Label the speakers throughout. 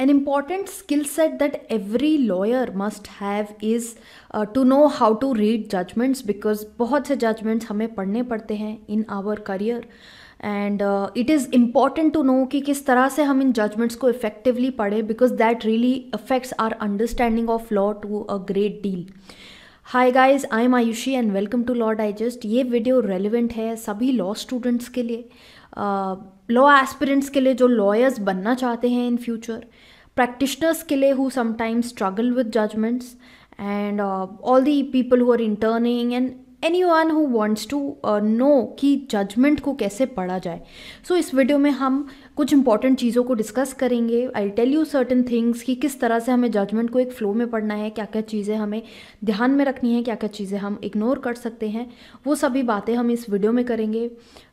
Speaker 1: An important skill set that every lawyer must have is to know how to read judgments, because बहुत से judgments हमें पढ़ने पड़ते हैं in our career, and it is important to know कि किस तरह से हम इन judgments को effectively पढ़ें, because that really affects our understanding of law to a great deal. Hi guys, I am Ayushi and welcome to law digest. ये video relevant है सभी लॉ स्टूडेंट्स के लिए, लॉ एस्पिरेंट्स के लिए जो लॉयर्स बनना चाहते हैं इन फ्यूचर, प्रैक्टिशनर्स के लिए who sometimes struggle with judgments, and all the people who are interning and anyone who wants to know कि जजमेंट को कैसे पढ़ा जाए। सो इस वीडियो में हम कुछ इंपॉर्टेंट चीज़ों को डिस्कस करेंगे। I tell you certain things कि किस तरह से हमें जजमेंट को एक फ्लो में पढ़ना है, क्या क्या चीज़ें हमें ध्यान में रखनी है, क्या क्या चीज़ें हम इग्नोर कर सकते हैं, वो सभी बातें हम इस वीडियो में करेंगे।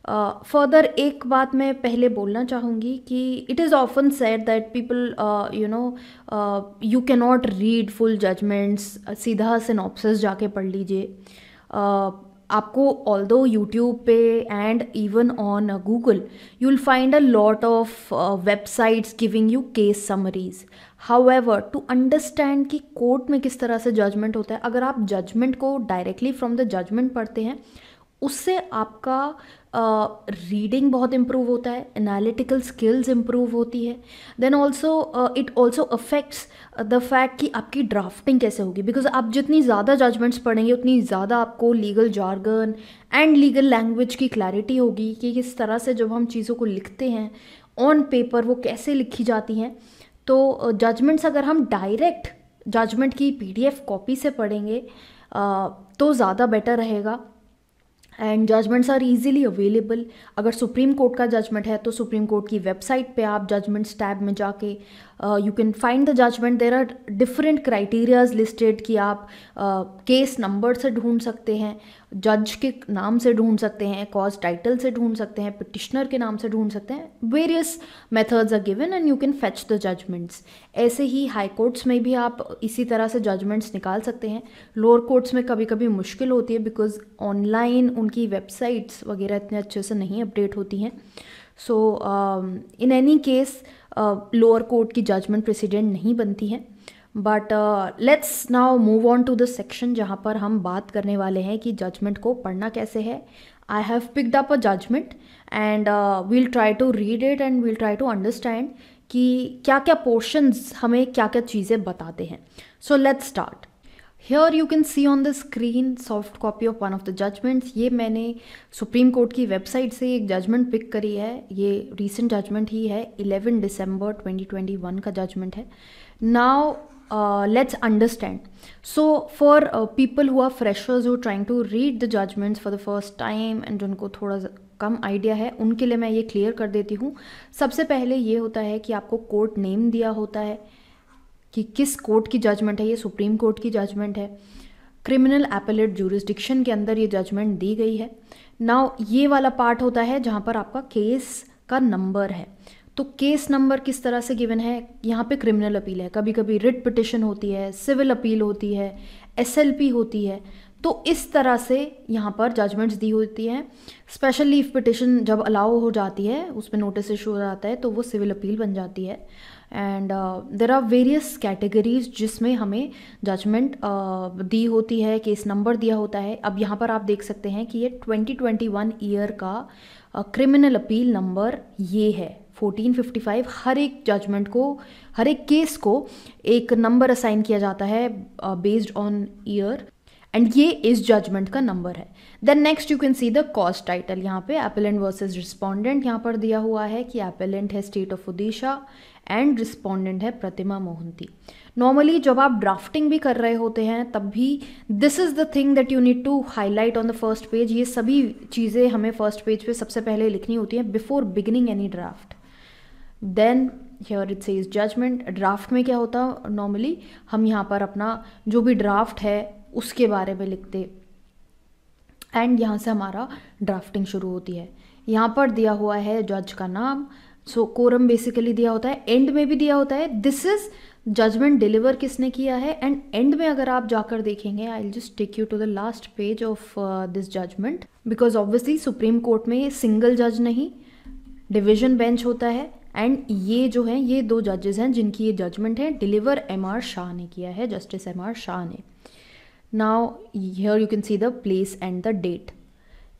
Speaker 1: फर्दर एक बात मैं पहले बोलना चाहूँगी कि it is often said that people you can not read full judgments, सीधा सिनॉप्सिस जाके पढ़ लीजिए। आपको ऑल्दो यूट्यूब पे and even on Google you will find a lot of websites giving you case summaries. However to understand कि court में किस तरह से जजमेंट होता है, अगर आप जजमेंट को डायरेक्टली फ्रॉम द जजमेंट पढ़ते हैं, उससे आपका रीडिंग बहुत इम्प्रूव होता है, एनालिटिकल स्किल्स इम्प्रूव होती है। Then also it also affects the fact कि आपकी ड्राफ्टिंग कैसे होगी, बिकॉज आप जितनी ज़्यादा जजमेंट्स पढ़ेंगे उतनी ज़्यादा आपको legal jargon and legal language की क्लैरिटी होगी कि किस तरह से जब हम चीज़ों को लिखते हैं ऑन पेपर वो कैसे लिखी जाती हैं। तो जजमेंट्स अगर हम डायरेक्ट जजमेंट की PDF कॉपी से पढ़ेंगे तो ज़्यादा बेटर रहेगा। And judgments are easily available. अगर सुप्रीम कोर्ट का जजमेंट है तो सुप्रीम कोर्ट की वेबसाइट पे आप जजमेंट्स टैब में जाके you can find the judgment. There are different criterias listed कि आप केस नंबर से ढूंढ सकते हैं, जज के नाम से ढूंढ सकते हैं, कॉज टाइटल से ढूंढ सकते हैं, पिटिशनर के नाम से ढूंढ सकते हैं। Various methods are given and you can fetch the judgments. ऐसे ही हाई कोर्ट्स में भी आप इसी तरह से जजमेंट्स निकाल सकते हैं। लोअर कोर्ट्स में कभी कभी मुश्किल होती है बिकॉज ऑनलाइन उनकी वेबसाइट्स वगैरह इतने अच्छे से नहीं अपडेट होती हैं। So in any case lower court की जजमेंट प्रेसिडेंट नहीं बनती है। But let's now move on to the section जहाँ पर हम बात करने वाले हैं कि जजमेंट को पढ़ना कैसे है। I have picked up a judgment and we'll try to read it and we'll try to understand कि क्या क्या पोर्शंस हमें क्या क्या चीज़ें बताते हैं। So let's start. Here you can see on the screen soft copy of one of the judgments। ये मैंने सुप्रीम कोर्ट की वेबसाइट से एक जजमेंट पिक करी है। ये रीसेंट जजमेंट ही है, 11 दिसंबर 2021 का जजमेंट है। Now let's understand. So for people who are freshers who are trying to read the judgments for the first time and जिनको थोड़ा कम आइडिया है, उनके लिए मैं ये क्लियर कर देती हूँ। सबसे पहले ये होता है कि आपको कोर्ट नेम दिया होता है कि किस कोर्ट की जजमेंट है। ये सुप्रीम कोर्ट की जजमेंट है, क्रिमिनल एपेलेट ज्यूरिसडिक्शन के अंदर ये जजमेंट दी गई है। नाउ ये वाला पार्ट होता है जहाँ पर आपका केस का नंबर है। तो केस नंबर किस तरह से गिवन है, यहाँ पे क्रिमिनल अपील है, कभी कभी रिट पिटिशन होती है, सिविल अपील होती है, SLP होती है। तो इस तरह से यहाँ पर जजमेंट्स दी होती हैं। स्पेशल लीव पिटिशन जब अलाउ हो जाती है, उस पर नोटिस इशू हो जाता है, तो वो सिविल अपील बन जाती है। And there are various categories जिसमें हमें जजमेंट दी होती है, केस नंबर दिया होता है। अब यहाँ पर आप देख सकते हैं कि ये 2021 ईयर का क्रिमिनल अपील नंबर ये है 1455। हर एक जजमेंट को, हर एक केस को एक नंबर असाइन किया जाता है बेस्ड ऑन ईयर, एंड ये इस जजमेंट का नंबर है। Then next you can see the cause title. यहाँ पे एपेलेंट वर्सेस रिस्पोंडेंट यहाँ पर दिया हुआ है कि एपेलेंट है state of Odisha and respondent है प्रतिमा मोहंती। नॉर्मली जब आप ड्राफ्टिंग भी कर रहे होते हैं तब भी this is the thing that you need to highlight on the first page. ये सभी चीज़ें हमें फर्स्ट पेज पे सबसे पहले लिखनी होती हैं before beginning any draft. Then here it says judgment. Draft में क्या होता, नॉर्मली हम यहाँ पर अपना जो भी ड्राफ्ट है उसके बारे में लिखते एंड यहाँ से हमारा ड्राफ्टिंग शुरू होती है। यहाँ पर दिया हुआ है जज का नाम, सो कोरम बेसिकली दिया होता है, एंड में भी दिया होता है दिस इज जजमेंट डिलीवर किसने किया है। एंड एंड में अगर आप जाकर देखेंगे, I will just take you to the last page of this judgment, because obviously supreme court में सिंगल जज नहीं, डिवीजन बेंच होता है एंड ये जो हैं ये 2 जजेस हैं जिनकी ये जजमेंट है, डिलीवर MR शाह ने किया है, जस्टिस MR शाह ने. Now here you can see the place and the date.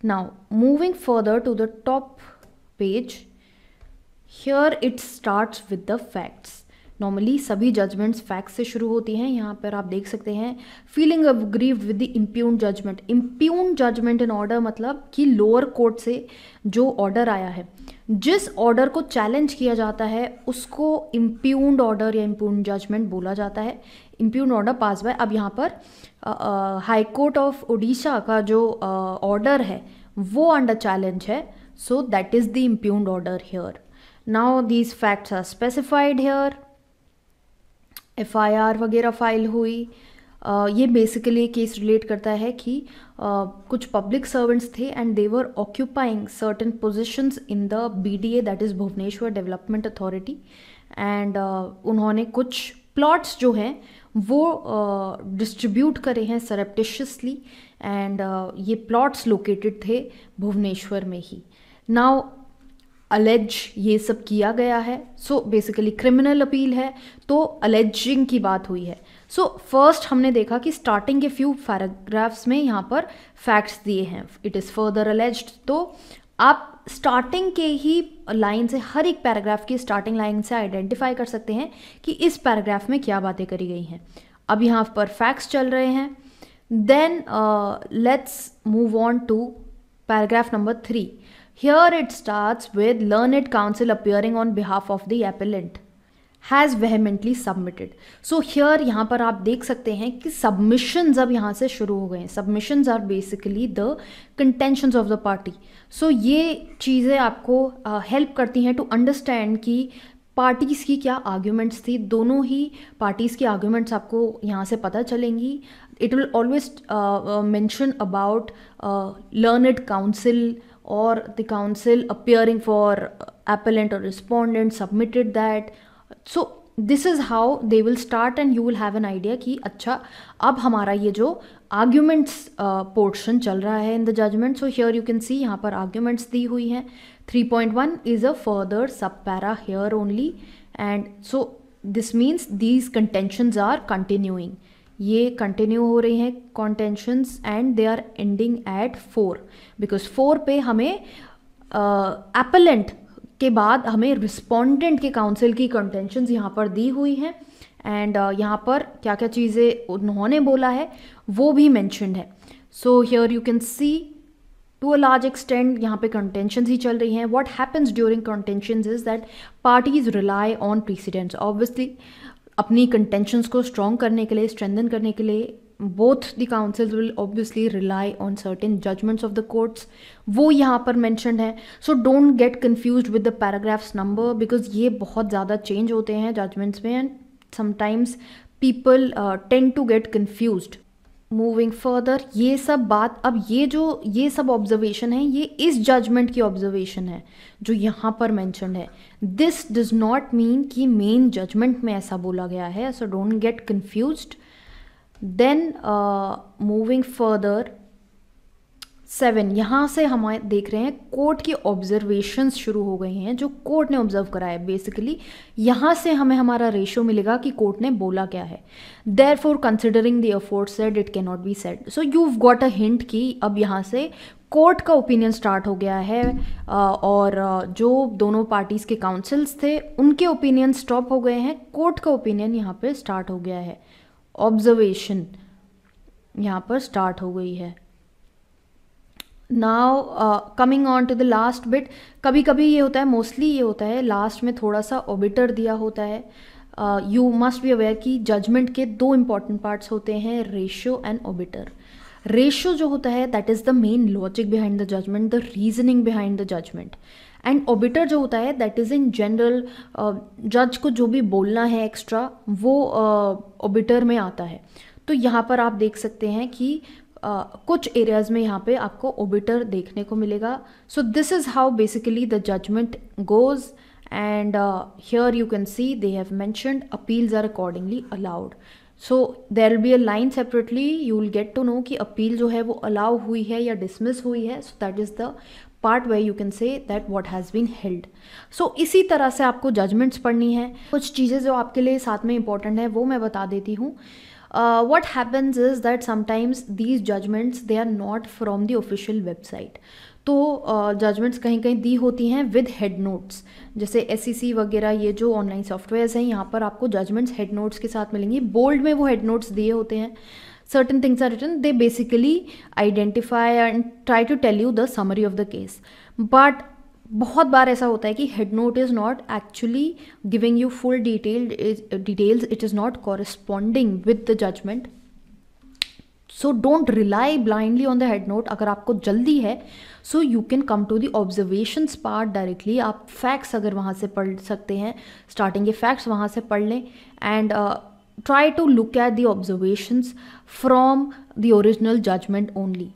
Speaker 1: Now moving further to the top page, here it starts with the facts. Normally सभी जजमेंट्स फैक्ट्स से शुरू होती हैं. यहाँ पर आप देख सकते हैं feeling aggrieved with the impugned judgment. Impugned judgment in order मतलब कि लोअर कोर्ट से जो ऑर्डर आया है, जिस ऑर्डर को चैलेंज किया जाता है उसको इम्प्यून्ड ऑर्डर या इम्प्यून जजमेंट बोला जाता है. इम्प्यून्ड ऑर्डर पास बाय, अब यहाँ पर हाई कोर्ट ऑफ उड़ीसा का जो ऑर्डर है वो अंडर चैलेंज है. So that is the impugned order here. Now these facts are specified here. FIR वगैरह फाइल हुई. ये बेसिकली केस रिलेट करता है कि कुछ पब्लिक सर्वेंट्स थे and they were occupying certain positions in the BDA that is Bhubaneswar development authority. And उन्होंने कुछ प्लॉट्स जो हैं वो डिस्ट्रीब्यूट करे हैं सरप्टिशियसली. एंड ये प्लॉट्स लोकेटेड थे भुवनेश्वर में ही. नाउ अलेज ये सब किया गया है. सो बेसिकली क्रिमिनल अपील है तो अलेजिंग की बात हुई है. सो फर्स्ट हमने देखा कि स्टार्टिंग के फ्यू पैराग्राफ्स में यहाँ पर फैक्ट्स दिए हैं. It is further alleged. तो आप स्टार्टिंग के ही लाइन से, हर एक पैराग्राफ की स्टार्टिंग लाइन से आइडेंटिफाई कर सकते हैं कि इस पैराग्राफ में क्या बातें करी गई हैं. अब यहाँ पर फैक्ट्स चल रहे हैं. Then let's move on to paragraph number 3. Here it starts with learned counsel appearing on behalf of the appellant has vehemently submitted. So here यहाँ पर आप देख सकते हैं कि submissions अब यहाँ से शुरू हो गए हैं. Submissions are basically the contentions of the party. So ये चीज़ें आपको help करती हैं to understand कि पार्टीज़ की क्या आर्ग्यूमेंट्स थी. दोनों ही पार्टीज़ की आर्ग्यूमेंट्स आपको यहाँ से पता चलेंगी. It will always mention about learned counsel or the counsel appearing for appellant or respondent submitted that. So this is how they will start and you will have an idea कि अच्छा अब हमारा ये जो arguments portion चल रहा है in the judgment. So here you can see यहाँ पर arguments दी हुई हैं. 3.1 is a further subpara here only, and so this means these contentions are continuing. ये कंटिन्यू हो रही हैं contentions and they are ending at 4 because 4 पे हमें एपेलेंट के बाद हमें रिस्पोंडेंट के काउंसिल की कंटेंशंस यहाँ पर दी हुई हैं. एंड यहाँ पर क्या क्या चीज़ें उन्होंने बोला है वो भी मैंशनड है. So here you can see to a large extent यहाँ पे कंटेंशंस ही चल रही हैं. What happens during contentions is that parties rely on precedents. Obviously अपनी कंटेंशंस को स्ट्रॉन्ग करने के लिए, स्ट्रेंथन करने के लिए both the counsels will obviously rely on certain judgements of the courts. वो यहाँ पर मैंशनड है. So don't get confused with the paragraphs number because ये बहुत ज़्यादा चेंज होते हैं जजमेंट्स में and sometimes people tend to get confused. Moving further, ये सब बात, अब ये सब ऑब्जर्वेशन है, ये इस जजमेंट की ऑब्जर्वेशन है जो यहाँ पर मेंशन्ड है. दिस डज नॉट मीन कि मेन जजमेंट में ऐसा बोला गया है. So don't get confused. Then moving further 7, यहाँ से हम देख रहे हैं कोर्ट की ऑब्जर्वेशंस शुरू हो गई हैं जो कोर्ट ने ऑब्जर्व करा है. बेसिकली यहाँ से हमें हमारा रेशो मिलेगा कि कोर्ट ने बोला क्या है. Therefore considering the aforesaid it can not be said. So you got a hint कि अब यहाँ से कोर्ट का ओपिनियन स्टार्ट हो गया है और जो दोनों पार्टीज़ के काउंसिल्स थे उनके ओपिनियन स्टॉप हो गए हैं. कोर्ट का ओपिनियन यहाँ पे स्टार्ट हो गया है. ऑब्जर्वेशन यहाँ पर स्टार्ट हो गई है. Now coming on to the last bit, कभी कभी ये होता है, मोस्टली ये होता है लास्ट में थोड़ा सा ओबिटर दिया होता है. यू मस्ट बी अवेयर कि जजमेंट के 2 इंपॉर्टेंट पार्ट्स होते हैं, रेशियो एंड ओबिटर. रेशियो जो होता है that is the main logic behind the judgement, the reasoning behind the judgement. And obiter जो होता है दैट इज़ इन जनरल जज को जो भी बोलना है एक्स्ट्रा वो ओबिटर में आता है. तो यहाँ पर आप देख सकते हैं कि कुछ एरियाज में यहाँ पे आपको ओबिटर देखने को मिलेगा. So this is how basically the judgment goes and here you can see they have mentioned appeals are accordingly allowed. So there will be a line separately, you will get to know कि appeal जो है वो allow हुई है या dismiss हुई है. So that is the part way you can say that what has been held. So इसी तरह से आपको जजमेंट्स पढ़नी है. कुछ चीज़ें जो आपके लिए साथ में इंपॉर्टेंट है वो मैं बता देती हूँ. What happens is that sometimes these judgments they are not from the official website. तो जजमेंट्स कहीं कहीं दी होती हैं विद हेड नोट्स. जैसे SEC वगैरह ये जो ऑनलाइन सॉफ्टवेयर्स हैं यहाँ पर आपको जजमेंट्स हेड नोट्स के साथ मिलेंगी. बोल्ड में वो हेड नोट्स दिए होते हैं. Certain things are written, they basically identify and try to tell you the summary of the case. But बहुत बार ऐसा होता है कि head note is not actually giving you full details, it is not corresponding with the judgment. So don't rely blindly on the head note. अगर आपको जल्दी है so you can come to the observations part directly. आप facts अगर वहाँ से पढ़ सकते हैं, स्टार्टिंग के फैक्ट्स वहाँ से पढ़ लें and try to look at the observations from the original judgment only.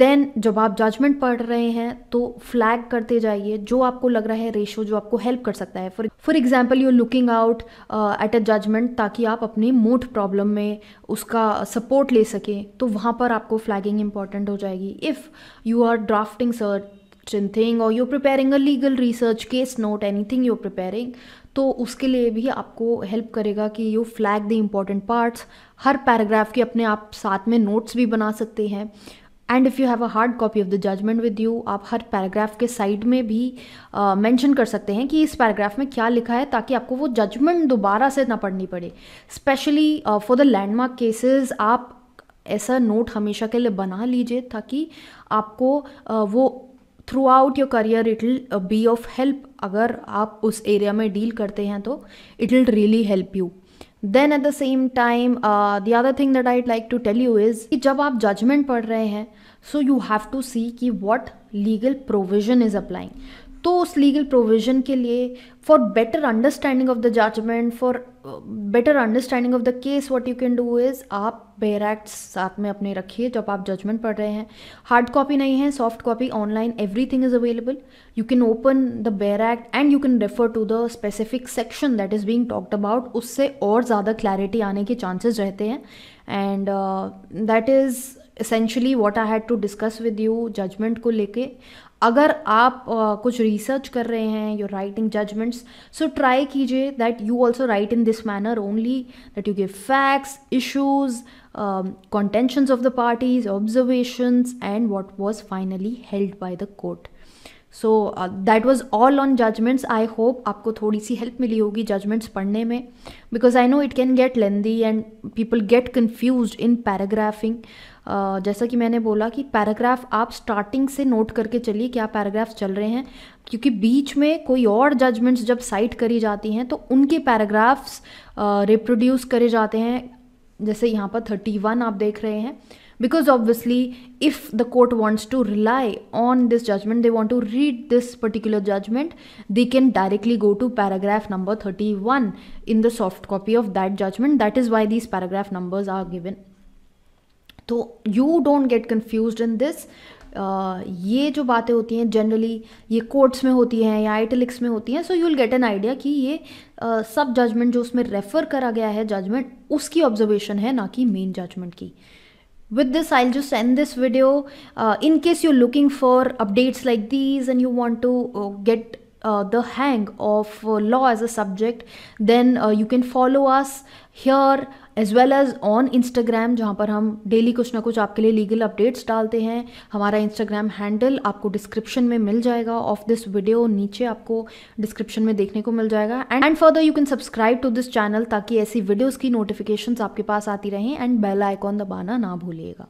Speaker 1: Then जब आप जजमेंट पढ़ रहे हैं तो फ्लैग करते जाइए जो आपको लग रहा है रेशो जो आपको हेल्प कर सकता है. For example you looking out at a judgment ताकि आप अपनी मोट प्रॉब्लम में उसका सपोर्ट ले सकें, तो वहाँ पर आपको फ्लैगिंग इंपॉर्टेंट हो जाएगी. If you are drafting certain thing or you're preparing a legal research case note, anything you're preparing, तो उसके लिए भी आपको हेल्प करेगा कि you flag the important parts. Her paragraph के अपने आप साथ में नोट्स भी बना सकते हैं. And if you have a hard copy of the judgment with you, आप हर पैराग्राफ के साइड में भी मेंशन कर सकते हैं कि इस पैराग्राफ में क्या लिखा है, ताकि आपको वो जजमेंट दोबारा से ना पढ़नी पड़े. Specially for the landmark cases आप ऐसा नोट हमेशा के लिए बना लीजिए ताकि आपको वो throughout your career it will be of help. अगर आप उस एरिया में डील करते हैं तो it will really help you. Then at the same time the other thing that I'd like to tell you is कि जब आप जजमेंट पढ़ रहे हैं so you have to see कि what legal provision is applying. तो उस legal provision के लिए for better understanding of the judgment, for better understanding of the case, what you can do is आप बेयर एक्ट्स साथ में अपने रखिए जब आप जजमेंट पढ़ रहे हैं. हार्ड कॉपी नहीं है, soft copy online everything is available. You can open the bare act and you can refer to the specific section that is being talked about. उससे और ज़्यादा क्लैरिटी आने के चांसेस रहते हैं. And that is essentially what I had to discuss with you judgement को लेके. अगर आप कुछ रिसर्च कर रहे हैं, you writing judgements, so try कीजिए that you also write in this manner only, that you give facts, issues, contentions of the parties, observations, and what was finally held by the court. So that was all on judgments. I hope आपको थोड़ी सी help मिली होगी judgments पढ़ने में, because I know it can get lengthy and people get confused in paragraphing. जैसा कि मैंने बोला कि पैराग्राफ आप स्टार्टिंग से नोट करके चलिए क्या पैराग्राफ्स चल रहे हैं, क्योंकि बीच में कोई और जजमेंट्स जब साइट करी जाती हैं तो उनके पैराग्राफ्स रिप्रोड्यूस करे जाते हैं. जैसे यहाँ पर 31 आप देख रहे हैं, because obviously if the court wants to rely on this judgment, they want to read this particular judgment, they can directly go to paragraph number 31 in the soft copy of that judgment. That is why these paragraph numbers are given. तो you don't get confused in this. ये जो बातें होती हैं generally ये courts में होती हैं या आइटलिक्स में होती हैं. So you will get an idea कि ये सब जजमेंट जो उसमें रेफ़र करा गया है जजमेंट उसकी ऑब्जर्वेशन है, ना कि मेन जजमेंट की. With this, I'll just end this video. In case you're looking for updates like these and you want to get the hang of law as a subject, then you can follow us here as well as on Instagram, जहाँ पर हम daily कुछ ना कुछ आपके लिए legal updates डालते हैं. हमारा इंस्टाग्राम हैंडल आपको डिस्क्रिप्शन में मिल जाएगा ऑफ दिस वीडियो, नीचे आपको डिस्क्रिप्शन में देखने को मिल जाएगा. And further you can subscribe to this channel ताकि ऐसी वीडियोज़ की नोटिफिकेशंस आपके पास आती रहें, एंड बेल आइकॉन दबाना ना भूलिएगा.